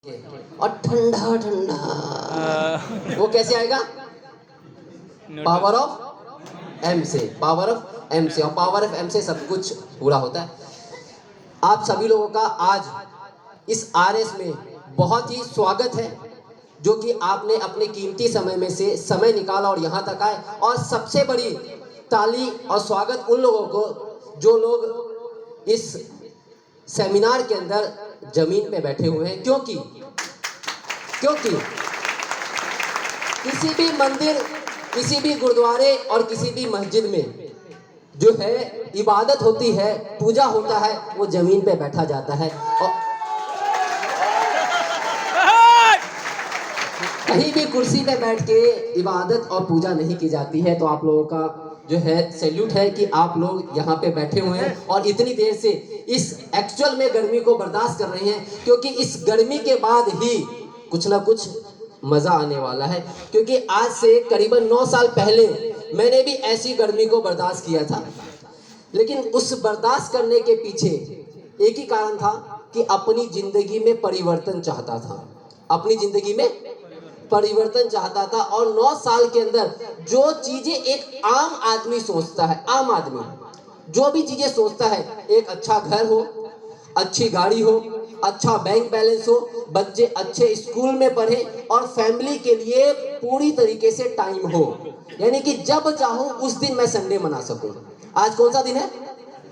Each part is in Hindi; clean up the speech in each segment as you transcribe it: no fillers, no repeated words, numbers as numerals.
और ठंडा ठंडा वो कैसे आएगा? पावर ऑफ एम से, पावर ऑफ एम से, और पावर ऑफ एम से सब कुछ पूरा होता है। आप सभी लोगों का आज इस आरएस में बहुत ही स्वागत है, जो कि आपने अपने कीमती समय में से समय निकाला और यहाँ तक आए। और सबसे बड़ी ताली और स्वागत उन लोगों को जो लोग इस सेमिनार के अंदर जमीन पे बैठे हुए हैं, क्योंकि किसी भी मंदिर, किसी भी गुरुद्वारे और किसी भी मस्जिद में जो है इबादत होती है, पूजा होता है, वो जमीन पे बैठा जाता है। और कहीं भी कुर्सी पे बैठ के इबादत और पूजा नहीं की जाती है। तो आप लोगों का जो है सैल्यूट है कि आप लोग यहाँ पे बैठे हुए हैं और इतनी देर से इस एक्चुअल में गर्मी को बर्दाश्त कर रहे हैं, क्योंकि इस गर्मी के बाद ही कुछ ना कुछ मजा आने वाला है। क्योंकि आज से करीबन 9 साल पहले मैंने भी ऐसी गर्मी को बर्दाश्त किया था, लेकिन उस बर्दाश्त करने के पीछे एक ही कारण था कि अपनी जिंदगी में परिवर्तन चाहता था, अपनी जिंदगी में परिवर्तन चाहता था। और 9 साल के अंदर जो चीजें एक आम आदमी सोचता है, आम आदमी जो भी चीजें सोचता है, एक अच्छा घर हो, अच्छी गाड़ी हो, अच्छा बैंक बैलेंस हो, बच्चे अच्छे स्कूल में पढ़े और फैमिली के लिए पूरी तरीके से टाइम हो, यानी कि जब चाहूं उस दिन मैं संडे मना सकूं। आज कौन सा दिन है?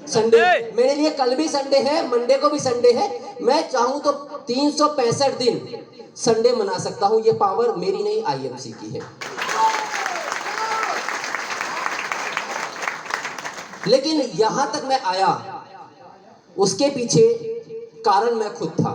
संडे। मेरे लिए कल भी संडे है, मंडे को भी संडे है। मैं चाहूं तो 365 दिन संडे मना सकता हूं। ये पावर मेरी नहीं, आईएमसी की है। लेकिन यहां तक मैं आया, उसके पीछे कारण मैं खुद था।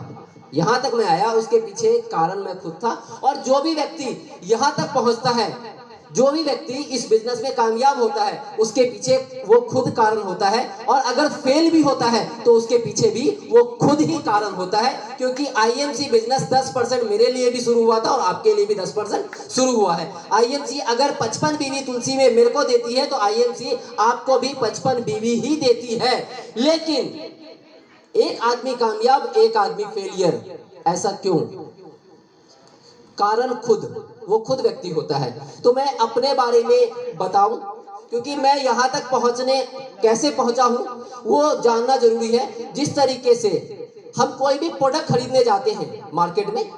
यहां तक मैं आया, उसके पीछे कारण मैं खुद था। और जो भी व्यक्ति यहां तक पहुंचता है, जो भी व्यक्ति इस बिजनेस में कामयाब होता है, उसके पीछे वो खुद कारण होता है। और अगर फेल भी होता है तो उसके पीछे भी वो खुद ही कारण होता है। क्योंकि आईएमसी बिजनेस 10% मेरे लिए भी शुरू हुआ था और आपके लिए भी 10% शुरू हुआ है। आईएमसी अगर 55 बीवी तुलसी में मेरे को देती है, तो आईएमसी आपको भी 55 बीवी ही देती है। लेकिन एक आदमी कामयाब, एक आदमी फेलियर, ऐसा क्यों? कारण वो खुद व्यक्ति होता है। तो मैं अपने बारे में बताऊं, क्योंकि मैं यहां तक पहुंचने कैसे पहुंचा हूं वो जानना जरूरी है। जिस तरीके से हम कोई भी प्रोडक्ट खरीदने जाते हैं मार्केट में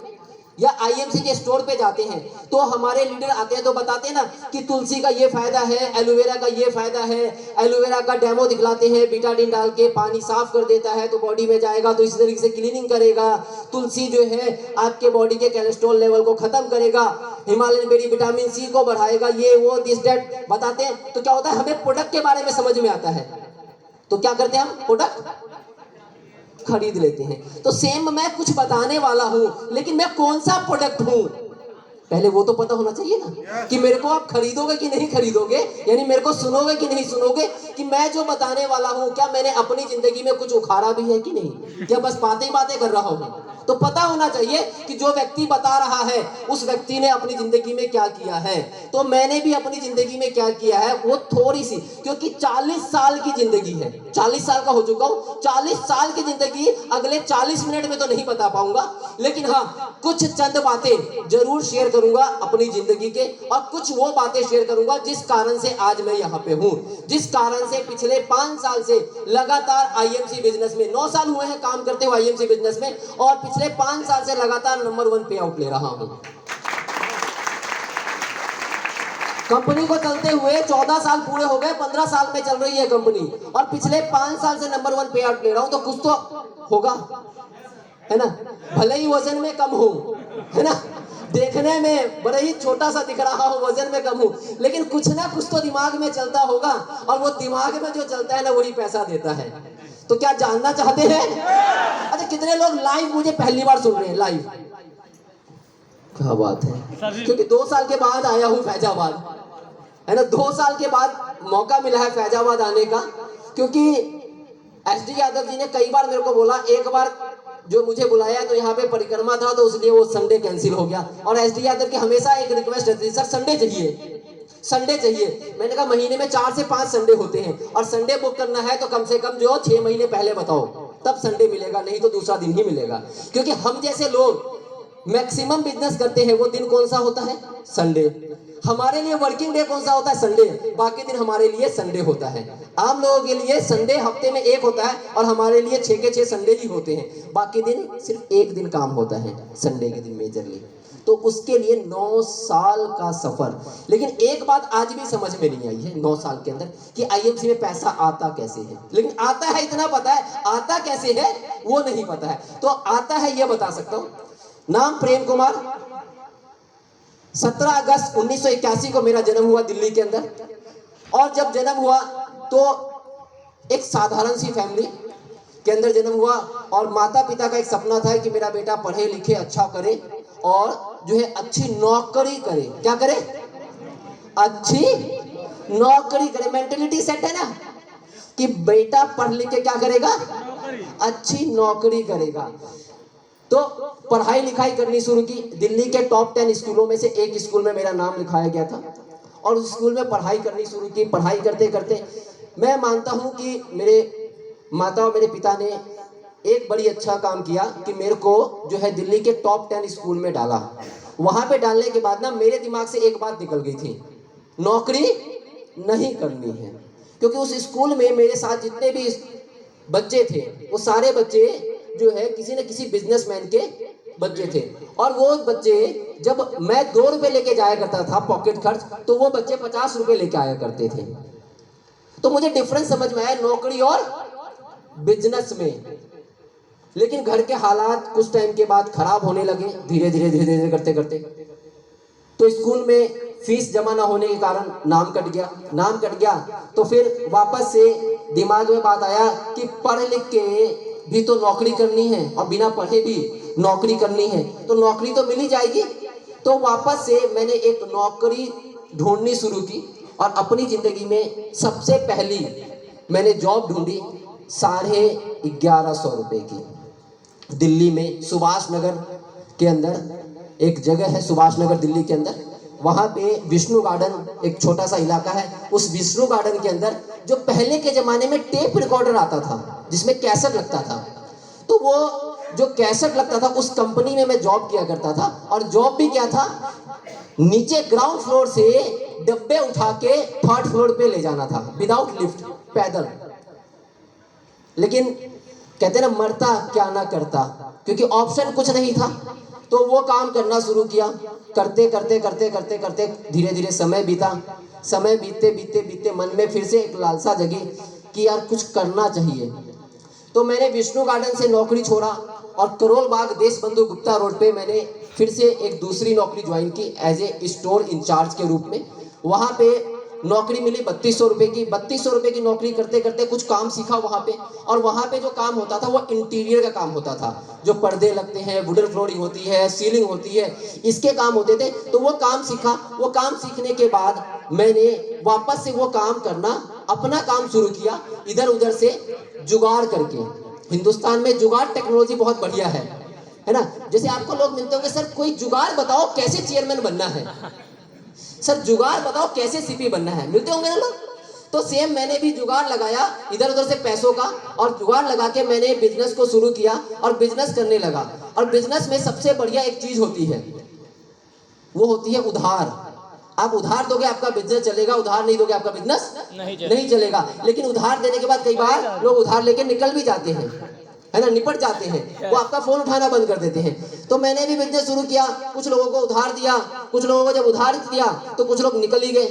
या आईएमसी के स्टोर पे जाते हैं, तो हमारे लीडर आते हैं तो बताते हैं ना कि तुलसी का ये फायदा है, एलोवेरा का ये फायदा है। एलोवेरा का डेमो दिखलाते हैं, बीटाडीन डाल के पानी साफ कर देता है तो बॉडी में जाएगा तो इसी तरीके से क्लीनिंग करेगा। तुलसी जो है आपके बॉडी के कोलेस्ट्रॉल लेवल को खत्म करेगा, हिमालयन बेरी विटामिन सी को बढ़ाएगा, ये वो दिस दैट बताते हैं। तो क्या होता है, हमें प्रोडक्ट के बारे में समझ में आता है, तो क्या करते हैं, हम प्रोडक्ट खरीद लेते हैं। तो सेम मैं कुछ बताने वाला हूं, लेकिन मैं कौन सा प्रोडक्ट हूं, पहले वो तो पता होना चाहिए ना कि मेरे को आप खरीदोगे कि नहीं खरीदोगे, यानी मेरे को सुनोगे कि नहीं सुनोगे, कि मैं जो बताने वाला हूं क्या मैंने अपनी जिंदगी में कुछ उखाड़ा भी है कि नहीं, क्या बस बातें बातें कर रहा हूं। तो पता होना चाहिए कि जो व्यक्ति बता रहा है उस व्यक्ति ने अपनी जिंदगी में क्या किया है। तो मैंने भी अपनी जिंदगी में क्या किया है वो थोड़ी सी, क्योंकि 40 साल की जिंदगी है, 40 साल का हो चुका हूं। 40 साल की जिंदगी अगले 40 मिनट में तो नहीं बता पाऊंगा, लेकिन हाँ कुछ चंद बातें जरूर शेयर करूंगा अपनी जिंदगी के, और कुछ वो बातें शेयर करूंगा जिस कारण से आज मैं यहाँ पे हूँ, जिस कारण से पिछले 5 साल से लगातार आईएमसी बिजनेस में, 9 साल हुए हैं काम करते हुए आईएमसी बिजनेस में, और पिछले 5 साल से लगातार नंबर 1 पे आउट ले रहा हूं। कंपनी को चलते हुए 14 साल पूरे हो गए, 15 साल में चल रही है कंपनी, और पिछले 5 साल से नंबर 1 पे आउट ले रहा हूं। तो कुछ तो होगा, है ना? भले ही वजन में कम हो, है ना, देखने में बड़ा ही छोटा सा दिख रहा हो, वजन में कम हो, लेकिन कुछ ना कुछ तो दिमाग में चलता होगा, और वो दिमाग में जो चलता है ना वही पैसा देता है। तो क्या जानना चाहते हैं? अच्छा, कितने लोग लाइव मुझे पहली बार सुन रहे हैं? लाइव, क्या बात है, क्योंकि 2 साल के बाद आया हूं फैजाबाद, है ना, 2 साल के बाद मौका मिला है फैजाबाद आने का। क्योंकि एसडी यादव जी ने कई बार मेरे को बोला, एक बार जो मुझे बुलाया तो यहाँ पे परिक्रमा था, तो इसलिए वो संडे कैंसिल हो गया। और एसडी यादव की हमेशा एक रिक्वेस्ट रहती है, सर संडे चाहिए, संडे चाहिए। मैंने कहा महीने में 4 से 5 संडे होते हैं, और संडे बुक करना है तो कम से कम जो 6 महीने पहले बताओ, तब संडे मिलेगा, नहीं तो दूसरा दिन ही मिलेगा। क्योंकि हम जैसे लोग मैक्सिमम बिजनेस करते हैं वो दिन कौन सा होता है? संडे। हमारे लिए वर्किंग डे कौन सा होता है? संडे। बाकी दिन हमारे लिए संडे होता है। आम लोगों के लिए संडे हफ्ते में एक होता है और हमारे लिए 6 के 6 संडे ही होते हैं। बाकी दिन सिर्फ एक दिन काम होता है, संडे के दिन मेजरली। तो उसके लिए 9 साल का सफर। लेकिन एक बात आज भी समझ में नहीं आई है 9 साल के अंदर कि आईएमसी में पैसा आता कैसे है। लेकिन आता है इतना पता है, आता कैसे है वो नहीं पता है। तो आता है ये बता सकता हूं। नाम प्रेम कुमार। 17 अगस्त 1981 को मेरा जन्म हुआ दिल्ली के अंदर। और जब जन्म हुआ तो एक साधारण सी फैमिली के अंदर जन्म हुआ और माता पिता का एक सपना था कि मेरा बेटा पढ़े लिखे अच्छा करे और जो है अच्छी नौकरी करे। क्या करे? अच्छी नौकरी करे। मेंटेलिटी सेट है ना कि बेटा पढ़ लिख के क्या करेगा? अच्छी नौकरी करेगा। तो पढ़ाई लिखाई करनी शुरू की। दिल्ली के टॉप 10 स्कूलों में से एक स्कूल में मेरा नाम लिखाया गया था और उस स्कूल में पढ़ाई करनी शुरू की। पढ़ाई करते करते मैं मानता हूं कि मेरे माता और मेरे पिता ने एक बड़ी अच्छा काम किया कि मेरे को जो है दिल्ली के टॉप 10 स्कूल में डाला। वहां पे डालने के बाद ना मेरे दिमाग से एक बात निकल गई थी, नौकरी नहीं करनी है। क्योंकि उस स्कूल में मेरे साथ जितने भी बच्चे थे वो सारे बच्चे जो है किसी न किसी बिजनेसमैन के बच्चे थे। और वो बच्चे जब मैं 2 रुपए लेके जाया करता था पॉकेट खर्च, तो वो बच्चे 50 रुपए लेके आया करते थे। तो मुझे डिफरेंस समझ में आया नौकरी और बिजनेस में। लेकिन घर के हालात कुछ टाइम के बाद खराब होने लगे, धीरे धीरे करते करते। तो स्कूल में फीस जमा ना होने के कारण नाम कट गया। तो फिर वापस से दिमाग में बात आया कि पढ़ लिख के भी तो नौकरी करनी है और बिना पढ़े भी नौकरी करनी है, तो नौकरी तो मिल ही जाएगी। तो वापस से मैंने एक नौकरी ढूंढनी शुरू की और अपनी जिंदगी में सबसे पहली मैंने जॉब ढूंढी 1150 रुपए की। दिल्ली में सुभाष नगर के अंदर एक जगह है, सुभाष नगर दिल्ली के अंदर, वहां पे विष्णु गार्डन एक छोटा सा इलाका है। उस विष्णु गार्डन के अंदर जो पहले के जमाने में टेप रिकॉर्डर आता था जिसमें कैसेट लगता था, तो वो जो कैसेट लगता था उस कंपनी में मैं जॉब किया करता था। और जॉब भी क्या था, नीचे ग्राउंड फ्लोर से डब्बे उठा के 3rd फ्लोर पे ले जाना था विदाउट लिफ्ट, पैदल। लेकिन कहते ना मरता क्या ना करता, क्योंकि ऑप्शन कुछ नहीं था। तो वो काम करना शुरू किया। करते करते धीरे धीरे समय बीता। समय बीतते मन में फिर से एक लालसा जगी कि यार कुछ करना चाहिए। तो मैंने विष्णु गार्डन से नौकरी छोड़ा और करोल बाग देश बंधु गुप्ता रोड पे मैंने फिर से एक दूसरी नौकरी ज्वाइन की एज ए स्टोर इंचार्ज के रूप में। वहाँ पे नौकरी मिली 3200 रुपए की। 3200 रुपए की नौकरी करते करते कुछ काम सीखा वहाँ पे। और वहाँ पे जो काम होता था वो इंटीरियर का काम होता था, जो पर्दे लगते हैं, वुडन फ्लोरिंग होती है, सीलिंग होती है, इसके काम होते थे। तो वो काम सीखा। वो काम सीखने के बाद मैंने वापस से वो काम करना, अपना काम शुरू किया इधर उधर से जुगाड़ करके। हिंदुस्तान में जुगाड़ टेक्नोलॉजी बहुत बढ़िया है ना। जैसे आपको लोग मिलते होंगे, सर कोई जुगाड़ बताओ कैसे चेयरमैन बनना है, सर जुगाड़ बताओ कैसे सीपी बनना है, मिलते होंगे ना लोग। तो सेम मैंने भी जुगाड़ लगाया इधर उधर से पैसों का, और जुगाड़ लगा के मैंने बिजनेस को शुरू किया और बिजनेस करने लगा। और बिजनेस में सबसे बढ़िया एक चीज होती है, वो होती है उधार। आप उधार दोगे आपका बिजनेस चलेगा, उधार नहीं दोगे आपका बिजनेस नहीं चलेगा। लेकिन उधार देने के बाद कई बार लोग उधार लेके निकल भी जाते हैं, है ना, निपट जाते हैं, वो आपका फोन उठाना बंद कर देते हैं। तो मैंने भी बिजनेस शुरू किया, कुछ लोगों को उधार दिया, कुछ लोगों को जब उधार दिया तो कुछ लोग निकल ही गए।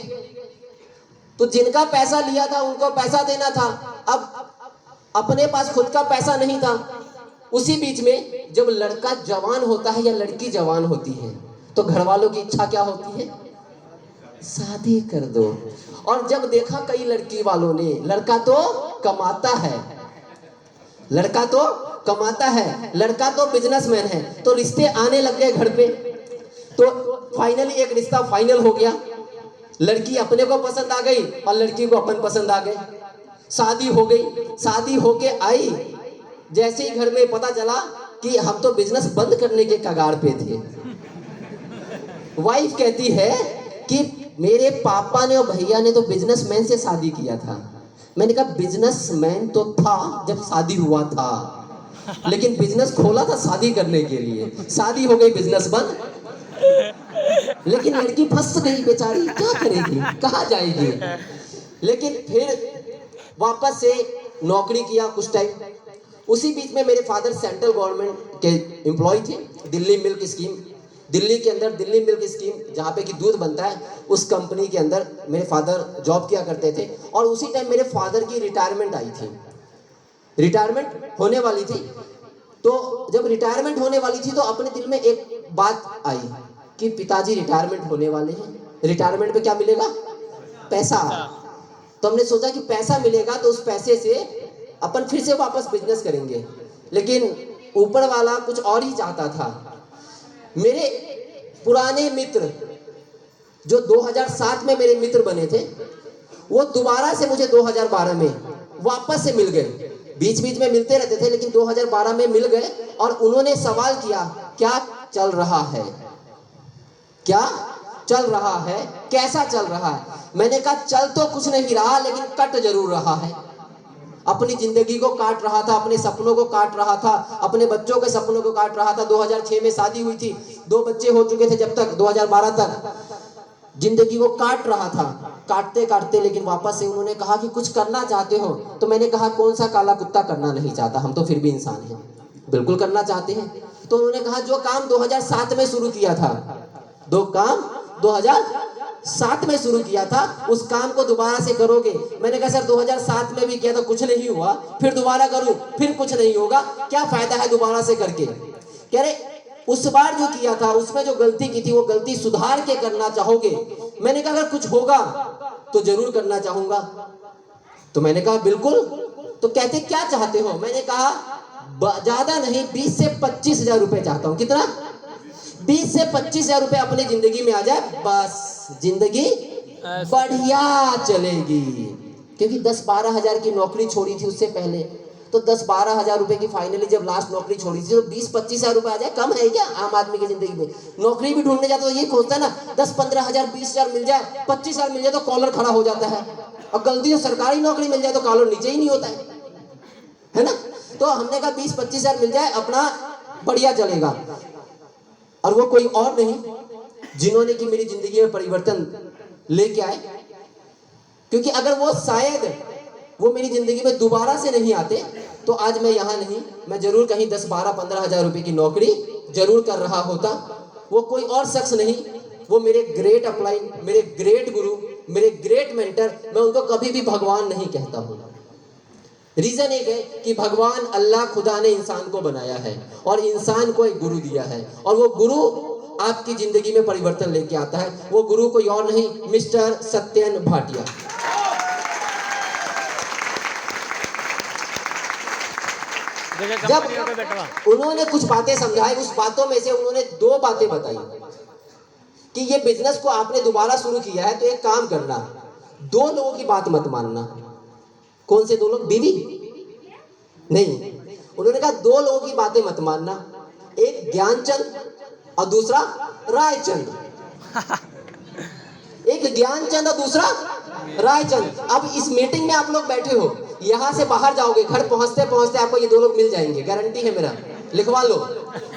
तो जिनका पैसा लिया था उनको पैसा देना था, अब अपने पास खुद का पैसा नहीं था। उसी बीच में जब लड़का जवान होता है या लड़की जवान होती है तो घर वालों की इच्छा क्या होती है, शादी कर दो। और जब देखा कई लड़की वालों ने, लड़का तो कमाता है, लड़का तो कमाता है, लड़का तो बिजनेसमैन है, तो रिश्ते आने लग गए घर पे। तो फाइनली एक रिश्ता फाइनल हो गया। लड़की अपने को पसंद आ गई और लड़की को अपन पसंद आ गए। शादी हो गई। शादी होके आई, जैसे ही घर में पता चला कि हम तो बिजनेस बंद करने के कगार पे थे। वाइफ कहती है कि मेरे पापा ने और भैया ने तो बिजनेसमैन से शादी किया था। मैंने कहा बिजनेसमैन तो था जब शादी हुआ था, लेकिन बिजनेस खोला था शादी करने के लिए, शादी हो गई बिजनेस बंद। लेकिन लड़की फंस गई बेचारी, क्या करेगी, कहाँ जाएगी। लेकिन फिर वापस से नौकरी किया कुछ टाइम। उसी बीच में मेरे फादर सेंट्रल गवर्नमेंट के एम्प्लॉय थे, दिल्ली मिल्क स्कीम, दिल्ली के अंदर दिल्ली मिल्क स्कीम जहाँ पे कि दूध बनता है, उस कंपनी के अंदर मेरे फादर जॉब किया करते थे। और उसी टाइम मेरे फादर की रिटायरमेंट आई थी, रिटायरमेंट होने वाली थी। तो जब रिटायरमेंट होने वाली थी तो अपने दिल में एक बात आई कि पिताजी रिटायरमेंट होने वाले हैं, रिटायरमेंट पे क्या मिलेगा, पैसा। तो हमने सोचा कि पैसा मिलेगा तो उस पैसे से अपन फिर से वापस बिजनेस करेंगे। लेकिन ऊपर वाला कुछ और ही चाहता था। मेरे पुराने मित्र जो 2007 में मेरे मित्र बने थे, वो दोबारा से मुझे 2012 में वापस से मिल गए। बीच बीच में मिलते रहते थे, लेकिन 2012 में मिल गए और उन्होंने सवाल किया, क्या चल रहा है, क्या चल रहा है, कैसा चल रहा है। मैंने कहा चल तो कुछ नहीं रहा, लेकिन कट जरूर रहा है। अपनी जिंदगी को काट रहा था, अपने सपनों को काट रहा था, अपने बच्चों के सपनों को काट रहा था। 2006 में शादी हुई थी, 2 बच्चे हो चुके थे जब तक 2012 तक जिंदगी को काट रहा था, काटते काटते। लेकिन वापस से उन्होंने कहा कि कुछ करना चाहते हो। तो मैंने कहा कौन सा काला कुत्ता करना नहीं चाहता, हम तो फिर भी इंसान हैं, बिल्कुल करना चाहते हैं। तो उन्होंने कहा जो काम 2007 में शुरू किया था, दो काम 2007 में शुरू किया था, उस काम को दोबारा से करोगे। मैंने कहा सर 2007 में भी किया था, कुछ नहीं हुआ, फिर दोबारा करूं, फिर कुछ नहीं होगा, क्या फायदा है दोबारा से करके। कह रहे उस बार जो किया था उसमें जो गलती की थी वो गलती सुधार के करना चाहोगे। मैंने कहा अगर कुछ होगा तो जरूर करना चाहूंगा। तो मैंने कहा बिल्कुल। तो कहते क्या चाहते हो। मैंने कहा ज्यादा नहीं, 20 से 25 हजार रुपए चाहता हूं। कितना, 20 से 25 हजार रुपए अपनी जिंदगी में आ जाए, बस जिंदगी बढ़िया चलेगी। क्योंकि 10-12 हजार की नौकरी छोड़ी थी उससे पहले, तो 10-12 हजार रुपए की फाइनली जब लास्ट नौकरी छोड़ी थी, तो 20-25 हजार रुपए आ जाए कम है क्या आम आदमी की जिंदगी में। नौकरी भी ढूंढने जाता तो ये खोजता है ना 10-15 हजार 20 हजार मिल जाए, 25 हजार मिल जाए तो कॉलर खड़ा हो जाता है। और गलती से सरकारी नौकरी मिल जाए तो कॉलर नीचे ही नहीं होता है ना। तो हमने कहा 20-25 हजार मिल जाए, अपना बढ़िया चलेगा। और वो कोई और नहीं जिन्होंने कि मेरी जिंदगी में परिवर्तन लेके आए। क्योंकि अगर वो शायद वो मेरी जिंदगी में दोबारा से नहीं आते तो आज मैं यहाँ नहीं, मैं जरूर कहीं 10-12-15 हजार रुपए की नौकरी जरूर कर रहा होता। वो कोई और शख्स नहीं, वो मेरे ग्रेट अपलाइन, मेरे ग्रेट गुरु, मेरे ग्रेट मेंटर। मैं उनको कभी भी भगवान नहीं कहता हूँ। रीजन एक है कि भगवान अल्लाह खुदा ने इंसान को बनाया है और इंसान को एक गुरु दिया है, और वो गुरु आपकी जिंदगी में परिवर्तन लेके आता है। वो गुरु कोई और नहीं, मिस्टर सत्यन भाटिया। जब उन्होंने कुछ बातें समझाई, उस बातों में से उन्होंने 2 बातें बताई कि ये बिजनेस को आपने दोबारा शुरू किया है तो एक काम करना, 2 लोगों की बात मत मानना। कौन से 2 लोग, बीवी नहीं। उन्होंने कहा 2 लोगों की बातें मत मानना, एक ज्ञानचंद और दूसरा रायचंद। एक ज्ञानचंद और दूसरा रायचंद। अब इस मीटिंग में आप लोग बैठे हो, यहाँ से बाहर जाओगे, घर पहुंचते पहुंचते आपको ये 2 लोग मिल जाएंगे, गारंटी है मेरा, लिखवा लो।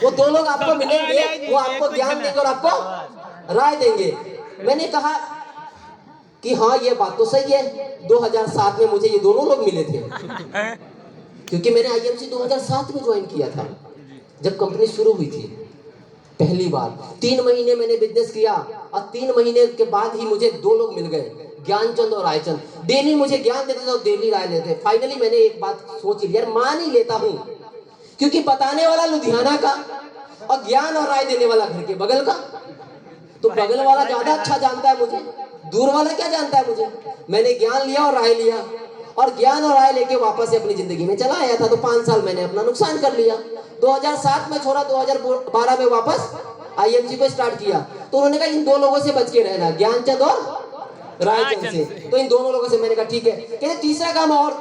वो 2 लोग आपको मिलेंगे, वो आपको ज्ञान देंगे और आपको राय देंगे। मैंने कहा कि हाँ ये बात तो सही है, 2007 में मुझे ये दोनों लोग मिले थे, क्योंकि मैंने आईएमसी 2007 में ज्वाइन किया था जब कंपनी शुरू हुई थी पहली बार। 3 महीने मैंने बिजनेस किया और 3 महीने के बाद ही मुझे 2 लोग मिल गए, ज्ञानचंद और रायचंद। डेली मुझे ज्ञान देते थे और डेली राय लेते। फाइनली मैंने एक बात सोच ली, यार मान ही लेता हूँ, क्योंकि बताने वाला लुधियाना का और ज्ञान और राय देने वाला घर के बगल का, तो बगल वाला ज्यादा अच्छा जानता है मुझे, दूर वाला क्या जानता है मुझे। मैंने ज्ञान लिया और राय लिया, और ज्ञान और राय लेके वापस से अपनी जिंदगी में चला आया था। तो 5 साल मैंने अपना नुकसान कर लिया। 2007 में छोड़ा, 2012 में वापस आईएमसी को स्टार्ट किया। तो उन्होंने कहा इन 2 लोगों से बच के रहना, ज्ञानचंद और रायचंद से। तो इन दोनों लोगों से मैंने कहा ठीक है। कहते तीसरा काम और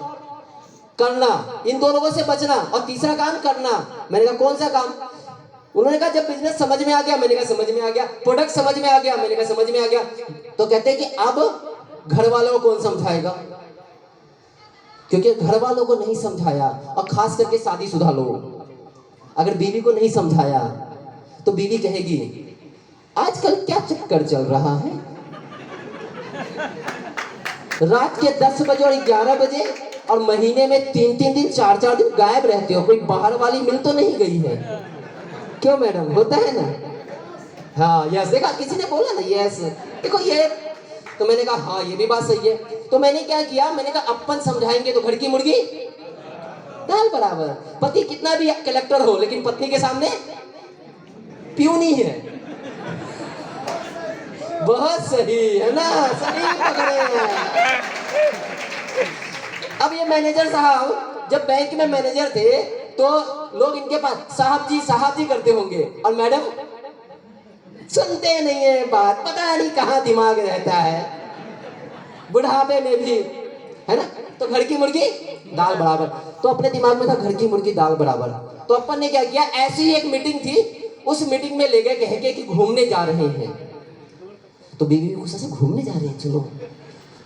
करना, इन 2 लोगों से बचना और तीसरा काम करना। मैंने कहा कौन सा काम। उन्होंने कहा जब बिजनेस समझ में आ गया। मैंने कहा समझ में आ गया। प्रोडक्ट समझ में आ गया। मैंने कहा समझ में आ गया। तो कहते हैं कि अब घर वालों को कौन समझाएगा, क्योंकि घर वालों को नहीं समझाया, और खास करके शादीशुदा लोग अगर बीवी को नहीं समझाया तो बीवी कहेगी आजकल क्या चक्कर चल रहा है, रात के 10 बजे और 11 बजे और महीने में 3-3 दिन 4-4 दिन गायब रहते हो, कोई बाहर वाली मिल तो नहीं गई है? क्यों मैडम, होता है ना? हाँ यस, देखा किसी ने बोला ना यस, देखो ये, तो मैंने कहा हाँ ये भी बात सही है। तो मैंने क्या किया, मैंने कहा अपन समझाएंगे तो घर की मुर्गी दाल बराबर। पति कितना भी कलेक्टर हो लेकिन पत्नी के सामने प्यूनी है। बहुत सही है ना, सही पकड़े हैं। अब ये मैनेजर साहब जब बैंक में मैनेजर थे तो लोग इनके पास साहब जी करते होंगे, और मैडम सुनते नहीं है बात, पता नहीं कहाँ दिमाग रहता है, बुढ़ापे में भी, है ना? तो घर की मुर्गी दाल बराबर, तो अपने दिमाग में था घर की मुर्गी दाल बराबर। तो अपन ने क्या किया, ऐसी ही एक मीटिंग थी, उस मीटिंग में ले गए कह के कि घूमने जा रहे हैं। तो बीवी भी गुस्सा से घूमने जा रहे हैं, चलो।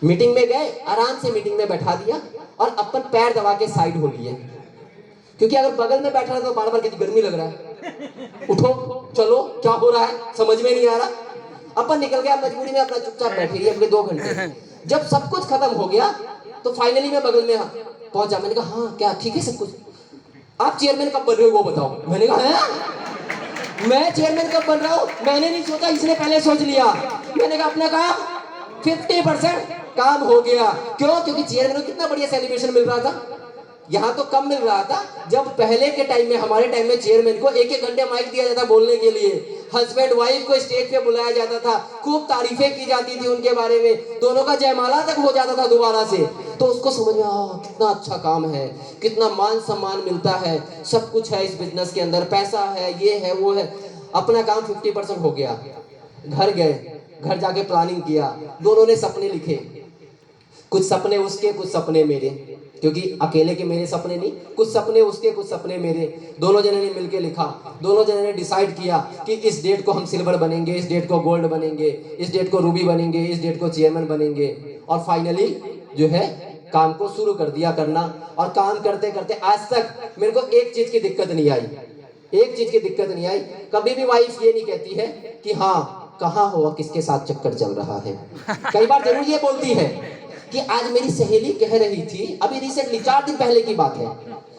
मीटिंग में गए, आराम से मीटिंग में बैठा दिया और अपन पैर दबा के साइड हो लिए, क्योंकि अगर बगल में बैठा रहा तो बार बार कहती गर्मी लग रहा है, उठो चलो क्या हो रहा है समझ में नहीं आ रहा। अपन निकल गया, मजबूरी में अपना चुपचाप बैठे रही अपने 2 घंटे। जब सब कुछ खत्म हो गया तो फाइनली मैं बगल में पहुंचा, मैंने कहा हाँ क्या ठीक है सब कुछ, आप चेयरमैन कब बन रहे हो वो बताओ। मैंने कहा है मैं चेयरमैन कब बन रहा हूँ, मैंने नहीं सोचा, इसने पहले सोच लिया। मैंने कहा अपना काम 50% काम हो गया। क्यों? क्योंकि चेयरमैन को कितना बढ़िया सेलिब्रेशन मिल रहा था, यहाँ तो कम मिल रहा था। जब पहले के टाइम में, हमारे टाइम में चेयरमैन को 1-1 घंटे माइक दिया जाता बोलने के लिए, हस्बैंड वाइफ को स्टेज पे बुलाया जाता था, खूब तारीफें की जाती थी उनके बारे में, दोनों का जयमाला तक हो जाता था दोबारा से। तो उसको समझ में कितना अच्छा काम है, कितना मान सम्मान मिलता है, सब कुछ है इस बिजनेस के अंदर, पैसा है, ये है वो है। अपना काम 50% हो गया। घर गए, घर जाके प्लानिंग किया, दोनों ने सपने लिखे, कुछ सपने उसके कुछ सपने मेरे, क्योंकि अकेले के मेरे सपने नहीं, कुछ सपने उसके कुछ सपने मेरे, दोनों जने ने मिलके लिखा। दोनों जने ने डिसाइड किया कि इस डेट को हम सिल्वर बनेंगे, इस डेट को गोल्ड बनेंगे, इस डेट को रूबी बनेंगे, इस डेट को चेयरमैन बनेंगे। और फाइनली जो है काम को शुरू कर दिया करना। और काम करते करते आज तक मेरे को एक चीज की दिक्कत नहीं आई, एक चीज की दिक्कत नहीं आई। कभी भी वाइफ ये नहीं कहती है कि हाँ कहाँ हो, किसके साथ चक्कर चल रहा है। कई बार जरूर ये बोलती है कि आज मेरी सहेली कह रही थी, अभी रिसेंटली 4 दिन पहले की बात है,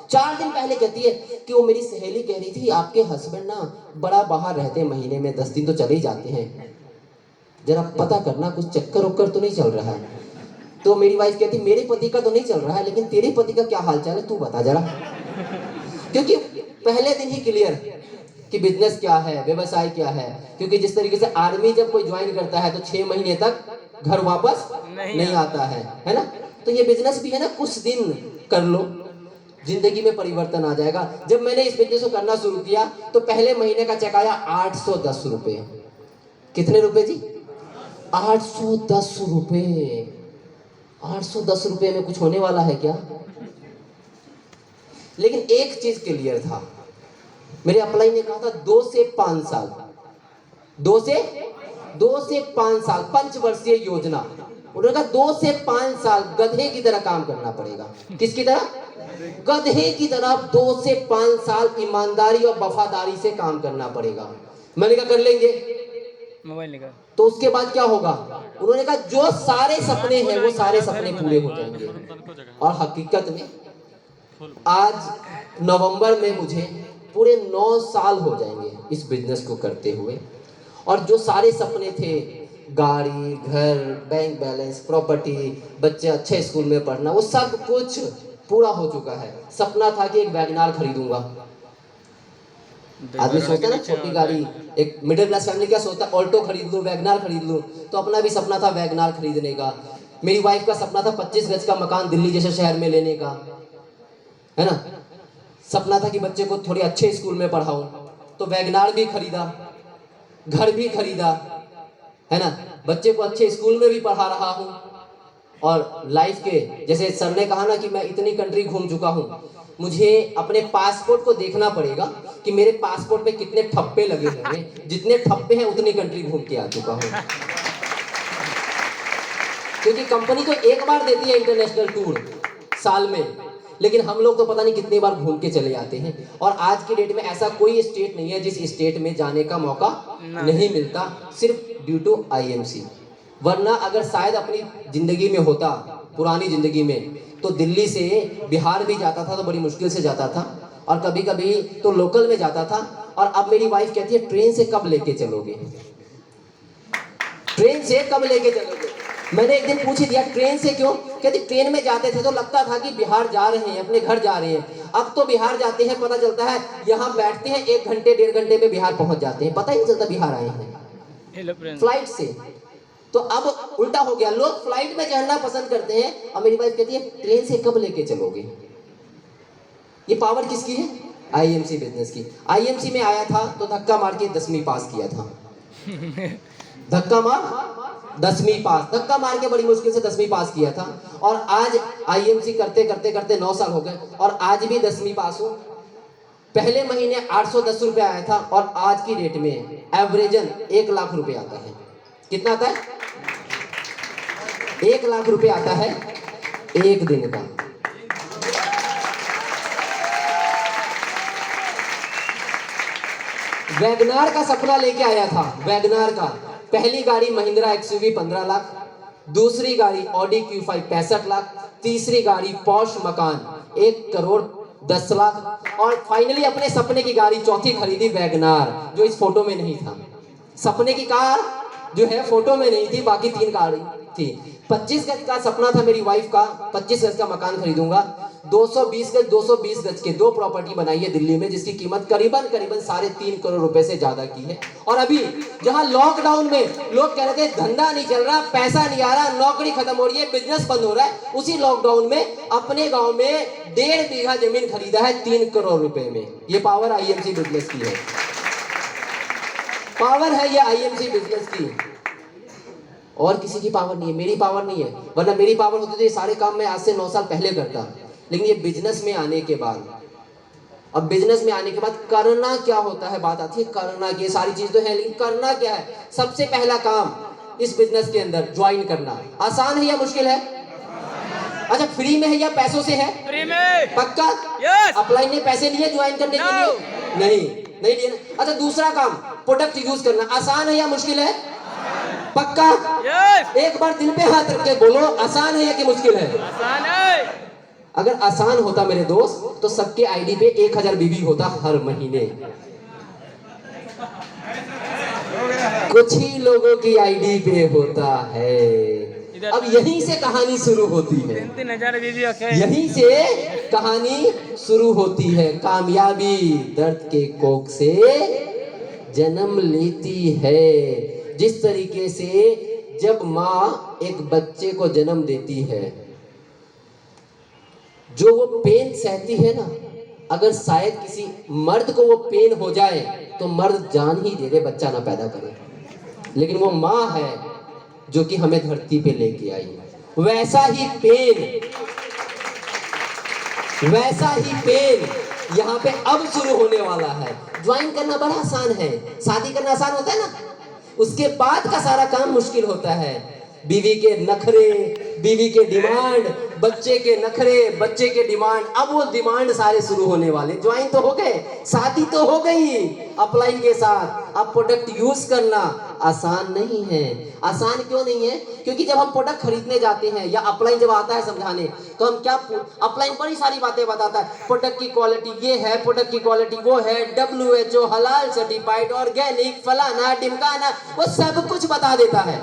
4 दिन पहले कहती है कि वो मेरी सहेली कह रही थी आपके हस्बैंड ना बड़ा बाहर रहते हैं, महीने में 10 दिन तो चले ही जाते हैं, जरा पता करना कुछ चक्कर उक्कर तो नहीं चल रहा है। तो मेरी वाइफ कहती मेरे पति का तो नहीं चल रहा है, लेकिन तेरे पति का क्या हाल चाल है तू बता जरा। क्योंकि पहले दिन ही क्लियर कि बिजनेस क्या है, व्यवसाय क्या है। क्योंकि जिस तरीके से आर्मी जब कोई ज्वाइन करता है तो 6 महीने तक घर वापस नहीं आता है ना? तो ये बिजनेस भी है ना, कुछ दिन कर लो, जिंदगी में परिवर्तन आ जाएगा। जब मैंने इस बिजनेस को करना शुरू किया तो पहले महीने का चेक आया 810 रुपए। कितने रुपए जी? 810 रुपए। 810 रुपए में कुछ होने वाला है क्या? लेकिन एक चीज क्लियर था, मेरे अप्लाई ने कहा था 2 से 5 साल, 2 से 5 साल, पंचवर्षीय योजना। उन्होंने कहा 2 से 5 साल गधे की तरह काम करना पड़ेगा। किसकी तरह? गधे की तरह 2 से 5 साल ईमानदारी और वफादारी से काम करना पड़ेगा। मैंने कहा कर लेंगे, मोबाइल निकाल। तो उसके बाद क्या होगा? उन्होंने कहा जो सारे सपने हैं वो सारे सपने पूरे हो जाएंगे। और हकीकत में आज नवंबर में मुझे पूरे 9 साल हो जाएंगे इस बिजनेस को करते हुए। और जो सारे सपने थे, गाड़ी, घर, बैंक बैलेंस, प्रॉपर्टी, बच्चे अच्छे स्कूल में पढ़ना, वो सब कुछ पूरा हो चुका है। सपना था कि एक वैगनार खरीदूंगा। आदमी सोचता है ना छोटी गाड़ी, एक मिडिल क्लास फैमिली क्या सोचता है, ऑल्टो खरीद लूं, वैगनार खरीद लूं। तो अपना भी सपना था वैगनार खरीदने का। मेरी वाइफ का सपना था 25 गज का मकान दिल्ली जैसे शहर में लेने का, है ना? सपना था कि बच्चे को थोड़े अच्छे स्कूल में पढ़ाऊं, तो वैगनार भी खरीदा, घर भी खरीदा, है ना? बच्चे को अच्छे स्कूल में भी पढ़ा रहा हूं। और लाइफ के, जैसे सर ने कहा ना कि मैं इतनी कंट्री घूम चुका हूं, मुझे अपने पासपोर्ट को देखना पड़ेगा कि मेरे पासपोर्ट पे कितने ठप्पे लगे होंगे। जितने ठप्पे हैं उतनी कंट्री घूम के आ चुका हूं। क्योंकि कंपनी तो एक बार देती है इंटरनेशनल टूर साल में, लेकिन हम लोग तो पता नहीं कितनी बार घूम के चले आते हैं। और आज की डेट में ऐसा कोई स्टेट नहीं है जिस स्टेट में जाने का मौका नहीं मिलता, सिर्फ ड्यू टू आईएमसी। वरना अगर शायद अपनी ज़िंदगी में होता, पुरानी ज़िंदगी में, तो दिल्ली से बिहार भी जाता था तो बड़ी मुश्किल से जाता था, और कभी कभी तो लोकल में जाता था। और अब मेरी वाइफ कहती है ट्रेन से कब लेके चलोगे, ट्रेन से कब लेके चलोगे। मैंने एक दिन पूछ ही दिया ट्रेन से क्यों, कहती ट्रेन में जाते थे तो लगता था कि बिहार जा रहे हैं, अपने घर जा रहे हैं। अब तो बिहार जाते हैं पता चलता है यहाँ बैठते हैं 1 घंटे 1.5 घंटे में बिहार पहुंच जाते हैं, पता ही नहीं चलता बिहार आए हैं फ्लाइट से। तो अब उल्टा हो गया, लोग फ्लाइट में चढ़ना पसंद करते हैं और मेरी वाइफ कहती है ट्रेन से कब लेके चलोगे। ये पावर किसकी है? आईएमसी बिजनेस की। आईएमसी में आया था तो धक्का मार के 10वीं पास किया था। धक्का मार के बड़ी मुश्किल से 10वीं पास किया था। और आज आईएमसी करते करते करते 9 साल हो गए और आज भी 10वीं पास हूँ। पहले महीने 810 रुपये आया था और आज की डेट में एवरेजन 1 लाख रुपए आता है। कितना आता है? 1 लाख रुपए आता है एक दिन का। वैगनार का सपना लेके आया था, वैगनार का। पहली गाड़ी महिंद्रा एक्सयूवी 15 लाख, दूसरी गाड़ी ऑडी Q5 65 लाख, तीसरी गाड़ी पॉश मकान 1 करोड़ 10 लाख, और फाइनली अपने सपने की गाड़ी चौथी खरीदी वैगनार, जो इस फोटो में नहीं था। सपने की कार जो है फोटो में नहीं थी, बाकी 3 गाड़ी थी। 25 गज का सपना था मेरी वाइफ का, 25 गज का मकान खरीदूंगा। 220 गज के 2 प्रॉपर्टी बनाई है दिल्ली में, जिसकी कीमत करीबन 3.5 करोड़ रुपए से ज्यादा की है। और अभी जहां लॉकडाउन में लोग कह रहे थे धंधा नहीं चल रहा, पैसा नहीं आ रहा, नौकरी खत्म हो रही है, बिजनेस बंद हो रहा है, उसी लॉकडाउन में अपने गांव में 1.5 बीघा जमीन खरीदा है 3 करोड़ रुपए में। ये पावर आईएमसी बिजनेस की है, पावर है ये आईएमसी बिजनेस की। और किसी की पावर नहीं है, मेरी पावर नहीं है। वरना मेरी पावर होती तो ये सारे काम मैं आज से 9 साल पहले करता। लेकिन ये बिजनेस में आने के बाद, अब बिजनेस में आने के बाद करना क्या होता है, बात आती है करना की। सारी चीज तो है लेकिन करना क्या है? सबसे पहला काम इस बिजनेस के अंदर ज्वाइन करना। आसान है या मुश्किल है? अच्छा, फ्री में है या पैसों से है? फ्री में। पक्का? यस। अपलाइन ने पैसे लिए ज्वाइन करने के लिए? नहीं लिए। अच्छा, दूसरा काम प्रोडक्ट यूज करना। आसान है या मुश्किल है? पक्का? यस। एक बार दिल पे हाथ रख के बोलो, आसान है या कि मुश्किल है? आसान है। अगर आसान होता मेरे दोस्त तो सबके आईडी पे 1000 बीबी होता हर महीने। कुछ ही लोगों की आईडी पे होता है। अब यहीं से कहानी शुरू होती है, 3,000 बीबी। यहीं से कहानी शुरू होती है। कामयाबी दर्द के कोख से जन्म लेती है। जिस तरीके से जब माँ एक बच्चे को जन्म देती है, जो वो पेन सहती है ना, अगर शायद किसी मर्द को वो पेन हो जाए तो मर्द जान ही दे दे, बच्चा ना पैदा करे। लेकिन वो माँ है जो कि हमें धरती पे लेके आई है। वैसा ही पेन यहाँ पे अब शुरू होने वाला है। ज्वाइन करना बड़ा आसान है, शादी करना आसान होता है ना, उसके बाद का सारा काम मुश्किल होता है। बीवी के नखरे, बीवी के डिमांड, बच्चे के नखरे, बच्चे के डिमांड, अब वो डिमांड सारे शुरू होने वाले। ज्वाइन तो हो गए, शादी तो हो गई अपलाइन के साथ। अब प्रोडक्ट यूज करना आसान नहीं है। आसान क्यों नहीं है? क्योंकि जब हम प्रोडक्ट खरीदने जाते हैं या अपलाइन जब आता है समझाने, तो हम क्या, अपलाइन बड़ी सारी बातें बताता है। प्रोडक्ट की क्वालिटी ये है, प्रोडक्ट की क्वालिटी वो है, WHO हलाल सर्टिफाइड, ऑर्गेनिक, फलाना ढिमकाना, वो सब कुछ बता देता है।